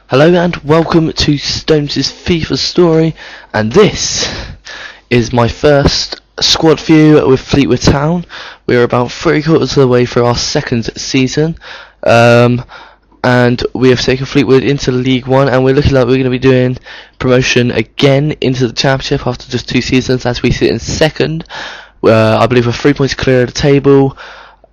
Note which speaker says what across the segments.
Speaker 1: Hello and welcome to Stones' FIFA Story, and this is my first squad view with Fleetwood Town. We're about 3/4 of the way through our second season, and we have taken Fleetwood into League One, and we're looking like we're going to be doing promotion again into the Championship after just 2 seasons, as we sit in second. I believe we're 3 points clear of the table,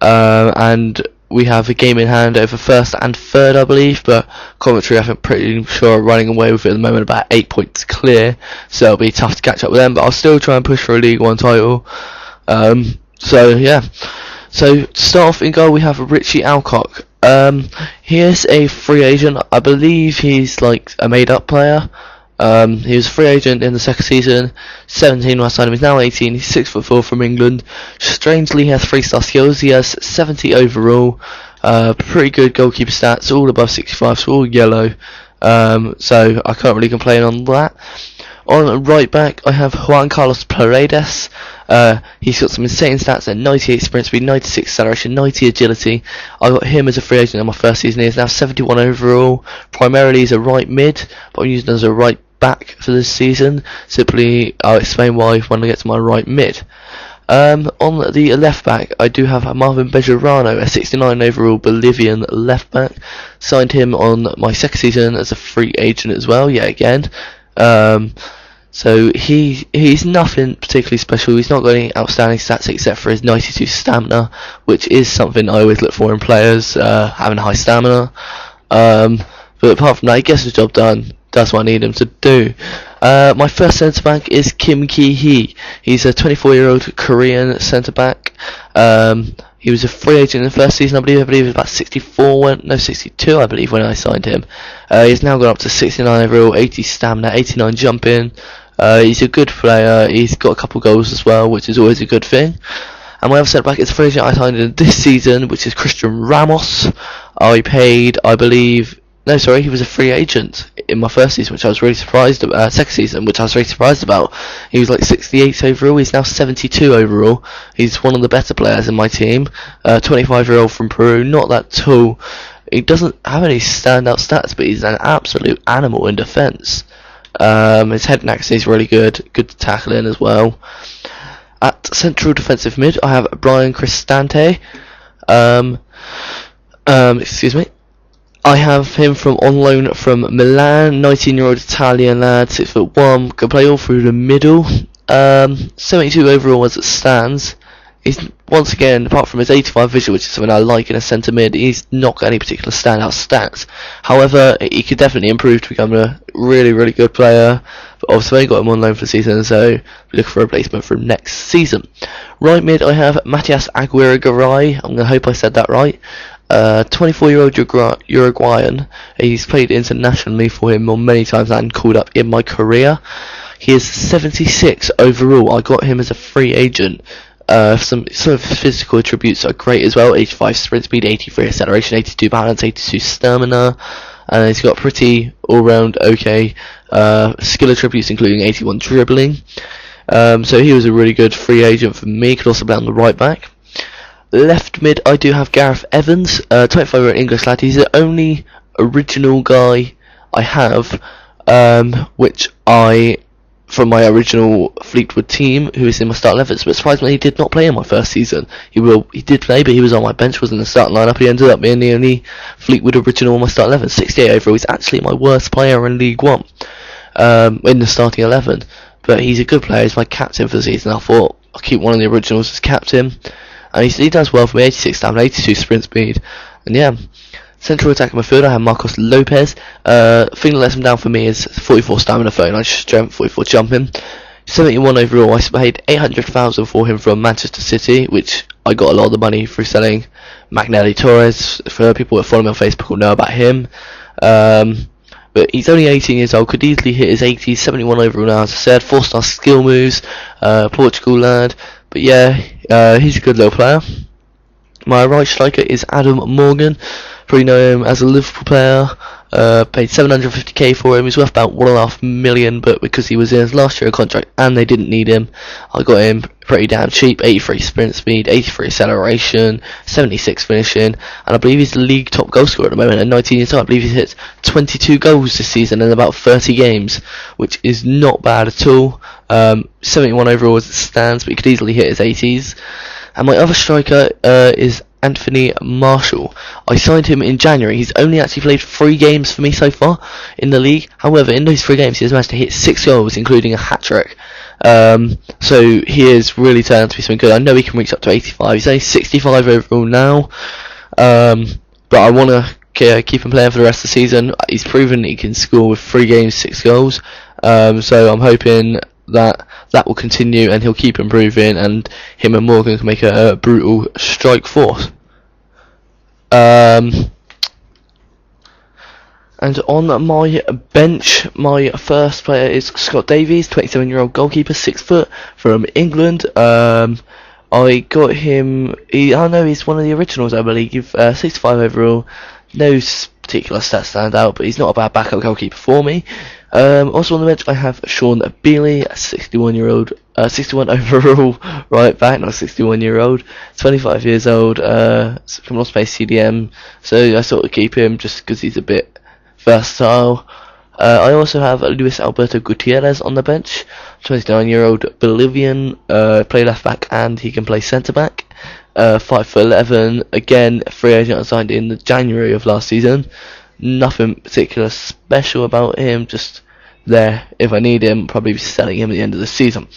Speaker 1: and we have a game in hand over first and third, I believe, but Coventry, I'm pretty sure, are running away with it at the moment, about 8 points clear, so it'll be tough to catch up with them, but I'll still try and push for a League One title. So to start off in goal, we have Richie Alcock. He is a free agent. I believe he's like a made-up player. He was a free agent in the second season, 17 last time, he's now 18, he's 6'4" from England. Strangely, he has 3-star skills, he has 70 overall, pretty good goalkeeper stats, all above 65, so all yellow, so I can't really complain on that. On right back, I have Juan Carlos Paredes. He's got some insane stats at 98 sprint speed, 96 acceleration, 90 agility. I got him as a free agent in my first season. He's now 71 overall. Primarily he's a right mid, but I'm using him as a right back for this season. Simply, I'll explain why when I get to my right mid. On the left back, I do have Marvin Bejarano, a 69 overall Bolivian left back. Signed him on my second season as a free agent as well, yet again. So he's nothing particularly special. He's not got any outstanding stats except for his 92 stamina, which is something I always look for in players, having high stamina. But apart from that, he gets the job done. That's what I need him to do. My first centre back is Kim Ki-hee. He's a 24-year-old Korean centre back. He was a free agent in the first season, I believe it was about 62, I believe, when I signed him. He's now gone up to 69 overall, 80 stamina, 89 jumping. He's a good player. He's got a couple goals as well, which is always a good thing. And my other centre back is a free agent I signed in this season, which is Christian Ramos. I paid, I believe. No, sorry, he was a free agent in my first season, which I was really surprised about. Second season, which I was really surprised about. He was like 68 overall. He's now 72 overall. He's one of the better players in my team. 25-year-old from Peru, not that tall. He doesn't have any standout stats, but he's an absolute animal in defence. His head accuracy is really good. Good to tackle in as well. At central defensive mid, I have Brian Cristante. Excuse me. I have him on loan from Milan, 19-year-old Italian lad, 6'1", can play all through the middle. 72 overall as it stands. He's, once again, apart from his 85 vision, which is something I like in a centre mid, he's not got any particular standout stats. However, he could definitely improve to become a really, really good player. But obviously, I got him on loan for the season, so we're looking for a replacement for him next season. Right mid, I have Matias Aguirre-Garay. I'm going to hope I said that right. 24-year-old Uruguayan. He's played internationally for him many times and called up in my career. He is 76 overall. I got him as a free agent. Some sort of physical attributes are great as well. 85 sprint speed, 83 acceleration, 82 balance, 82 stamina, and he's got pretty all-round okay skill attributes, including 81 dribbling. So he was a really good free agent for me. Could also play on the right back. Left mid, I do have Gareth Evans, 25-year-old English lad. He's the only original guy I have, which from my original Fleetwood team, who is in my start 11. But surprisingly, he did not play in my first season. He did play, but he was on my bench, wasn't in the starting lineup. He ended up being the only Fleetwood original in my start 11. 68 overall. He's actually my worst player in League One, in the starting 11. But he's a good player. He's my captain for the season. I thought I'll keep one of the originals as captain. And he does well for me, 86 stamina, 82 sprint speed. And yeah, central attacking midfield, I have Marcos Lopez. Thing that lets him down for me is 44 stamina, 39 strength, 44 jumping. 71 overall. I paid 800,000 for him from Manchester City, which I got a lot of the money through selling Magnelli Torres. For people that follow me on Facebook will know about him. But he's only 18 years old, could easily hit his 80s, 71 overall now, as I said, 4-star skill moves, Portugal lad. But yeah, he's a good little player. My right striker is Adam Morgan. Probably know him as a Liverpool player. Paid 750k for him. He's worth about 1.5 million, but because he was in his last year of contract and they didn't need him, I got him pretty damn cheap. 83 sprint speed, 83 acceleration, 76 finishing, and I believe he's the league top goal scorer at the moment at 19 years old. I believe he's hit 22 goals this season in about 30 games, which is not bad at all. 71 overall as it stands, but he could easily hit his 80s. And my other striker is Anthony Marshall. I signed him in January. He's only actually played 3 games for me so far in the league. However, in those 3 games, he has managed to hit 6 goals, including a hat-trick. So he is really turned out to be something good. I know he can reach up to 85. He's only 65 overall now. But I want to keep him playing for the rest of the season. He's proven he can score with 3 games, 6 goals. So I'm hoping that will continue and he'll keep improving, and him and Morgan can make a brutal strike force. And on my bench, my first player is Scott Davies, 27-year-old goalkeeper, 6 foot, from England. I got him. I know he's one of the originals, I believe. 65 overall. No particular stats stand out, but he's not a bad backup goalkeeper for me. Also on the bench, I have Sean Bealey, a 61 overall right back, not a 61-year-old, 25 years old, from Lost Space CDM. So I sort of keep him just because he's a bit versatile. I also have Luis Alberto Gutierrez on the bench, 29-year-old Bolivian, play left back and he can play centre back. 5'11", again, free agent, signed in January of last season. Nothing particular special about him, just there if I need him. Probably be selling him at the end of the season.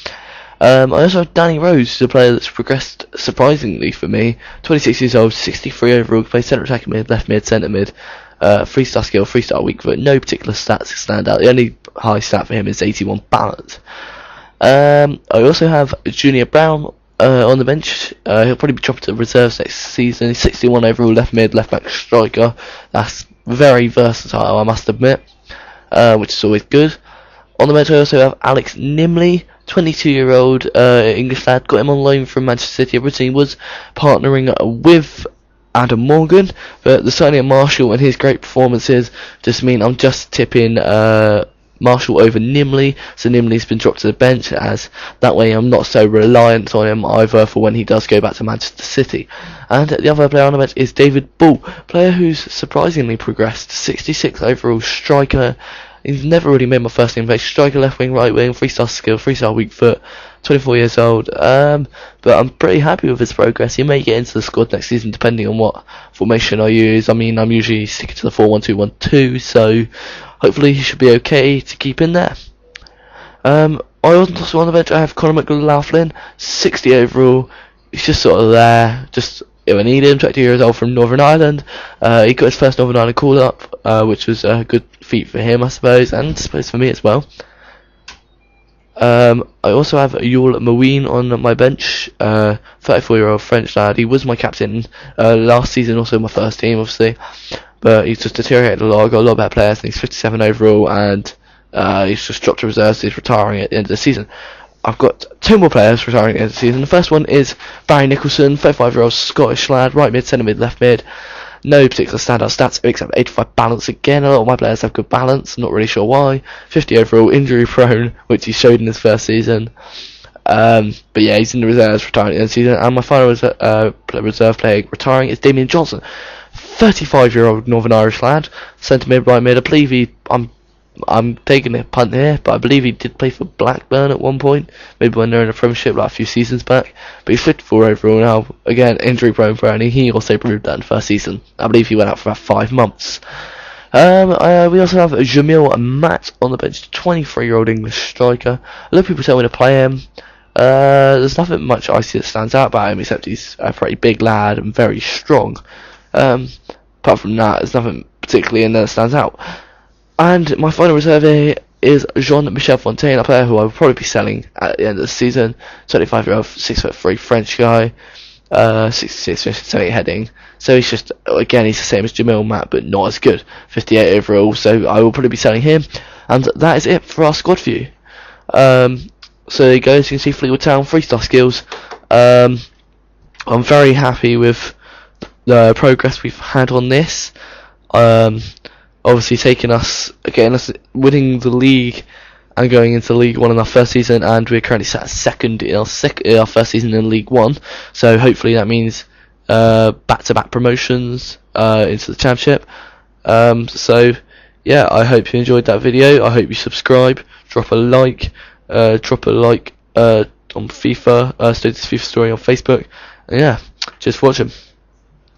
Speaker 1: I also have Danny Rose, who's a player that's progressed surprisingly for me. 26 years old, 63 overall, plays centre attacking mid, left mid, centre mid. 3-star skill, 3-star weak foot, no particular stats stand out. The only high stat for him is 81 balance. I also have Junior Brown on the bench. He'll probably be dropped to reserves next season. He's 61 overall, left mid, left back striker. That's very versatile, I must admit, which is always good. On the bench I also have Alex Nimley, 22-year-old English lad. Got him on loan from Manchester City. Originally was partnering with Adam Morgan, but the signing of Marshall and his great performances just mean I'm just tipping Marshall over Nimley, so Nimley's been dropped to the bench, as that way I'm not so reliant on him either for when he does go back to Manchester City. And the other player on the bench is David Bull, player who's surprisingly progressed, 66 overall striker. He's never really made my first team play. Striker, left wing, right wing, 3-star skill, 3-star weak foot, 24 years old. But I'm pretty happy with his progress. He may get into the squad next season depending on what formation I use. I mean, I'm usually sticking to the 4-1-2-1-2, so hopefully he should be okay to keep in there. I also on the bench I have Conor McLaughlin, 60 overall. He's just sort of there, just if I need him. 22 years old, from Northern Ireland. He got his first Northern Ireland call up, which was a good feat for him, I suppose, and I suppose for me as well. I also have Yul Maween on my bench, 34-year-old French lad. He was my captain last season, also my first team, obviously, but he's just deteriorated a lot. I've got a lot better players, and he's 57 overall, and he's just dropped to reserves. He's retiring at the end of the season. I've got 2 more players retiring at the end of the season. The first one is Barry Nicholson, 35-year-old Scottish lad, right mid, centre mid, left mid. No particular standout stats except 85 balance again. A lot of my players have good balance, I'm not really sure why. 50 overall, injury prone, which he showed in his first season. But yeah, he's in the reserves retiring at the end of the season. And my final reserve player retiring is Damien Johnson, 35-year-old Northern Irish lad, centre mid, right mid. I believe I'm taking a punt here, but I believe he did play for Blackburn at one point, maybe when they're in the Premiership like a few seasons back. But he's 54 overall now, again injury prone for Ernie. He also proved that in the first season. I believe he went out for about 5 months. We also have Jamil Matt on the bench, 23-year-old English striker. A lot of people tell me to play him. There's nothing much I see that stands out about him, except he's a pretty big lad and very strong. Apart from that, there's nothing particularly in there that stands out. And my final reserve here is Jean-Michel Fontaine, a player who I will probably be selling at the end of the season. 25-year-old, 6'3" French guy, 66, 78 heading. So he's just, again, he's the same as Jamil Matt, but not as good. 58 overall, so I will probably be selling him. And that is it for our squad view. So there you go, as you can see, Fleetwood Town, 3-star skills. I'm very happy with the progress we've had on this. obviously getting us winning the league and going into League One in our first season, and we're currently sat second in our first season in League One. So hopefully that means back-to-back promotions into the Championship. So yeah, I hope you enjoyed that video. I hope you subscribe, drop a like on FIFA, FIFA Story on Facebook, and yeah, just watch 'em.